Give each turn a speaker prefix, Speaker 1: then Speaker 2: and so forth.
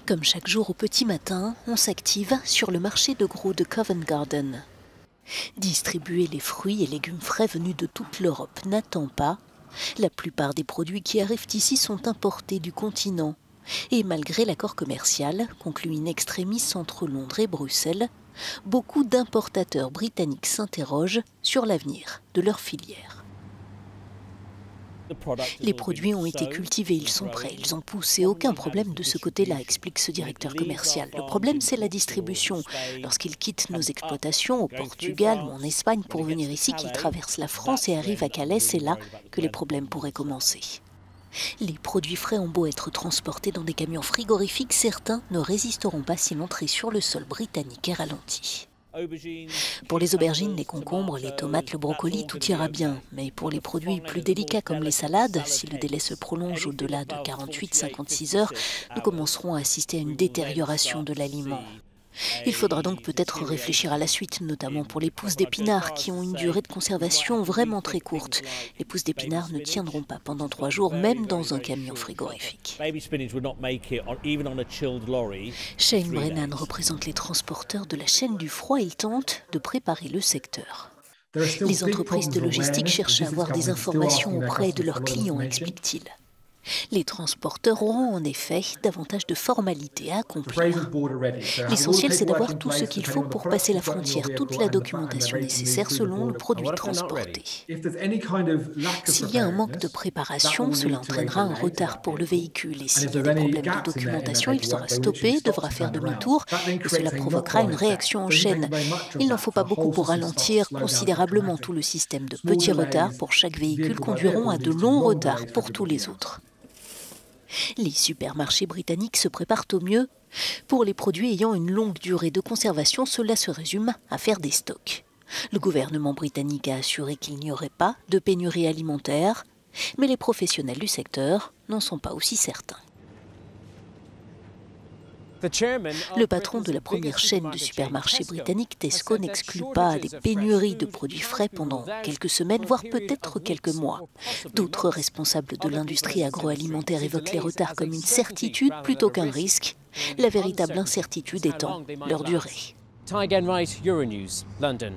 Speaker 1: Comme chaque jour au petit matin, on s'active sur le marché de gros de Covent Garden. Distribuer les fruits et légumes frais venus de toute l'Europe n'attend pas. La plupart des produits qui arrivent ici sont importés du continent. Et malgré l'accord commercial, conclu in extremis entre Londres et Bruxelles, beaucoup d'importateurs britanniques s'interrogent sur l'avenir de leur filière. Les produits ont été cultivés, ils sont prêts, ils ont poussé, aucun problème de ce côté-là, explique ce directeur commercial. Le problème, c'est la distribution. Lorsqu'ils quittent nos exploitations au Portugal ou en Espagne pour venir ici, qu'ils traversent la France et arrivent à Calais, c'est là que les problèmes pourraient commencer. Les produits frais ont beau être transportés dans des camions frigorifiques, certains ne résisteront pas si l'entrée sur le sol britannique est ralentie. Pour les aubergines, les concombres, les tomates, le brocoli, tout ira bien. Mais pour les produits plus délicats comme les salades, si le délai se prolonge au-delà de 48-56 heures, nous commencerons à assister à une détérioration de l'aliment. Il faudra donc peut-être réfléchir à la suite, notamment pour les pousses d'épinards qui ont une durée de conservation vraiment très courte. Les pousses d'épinards ne tiendront pas pendant 3 jours, même dans un camion frigorifique. Shane Brennan représente les transporteurs de la chaîne du froid. Il tente de préparer le secteur. Les entreprises de logistique cherchent à avoir des informations auprès de leurs clients, explique-t-il. Les transporteurs auront en effet davantage de formalités à accomplir. L'essentiel, c'est d'avoir tout ce qu'il faut pour passer la frontière, toute la documentation nécessaire selon le produit transporté. S'il y a un manque de préparation, cela entraînera un retard pour le véhicule. Et s'il y a des problèmes de documentation, il sera stoppé, devra faire demi-tour, et cela provoquera une réaction en chaîne. Il n'en faut pas beaucoup pour ralentir considérablement tout le système. De petits retards pour chaque véhicule conduiront à de longs retards pour tous les autres. Les supermarchés britanniques se préparent au mieux. Pour les produits ayant une longue durée de conservation, cela se résume à faire des stocks. Le gouvernement britannique a assuré qu'il n'y aurait pas de pénurie alimentaire, mais les professionnels du secteur n'en sont pas aussi certains. Le patron de la première chaîne de supermarchés britannique, Tesco, n'exclut pas des pénuries de produits frais pendant quelques semaines, voire peut-être quelques mois. D'autres responsables de l'industrie agroalimentaire évoquent les retards comme une certitude plutôt qu'un risque, la véritable incertitude étant leur durée.
Speaker 2: Ty Genwright, Euronews, London.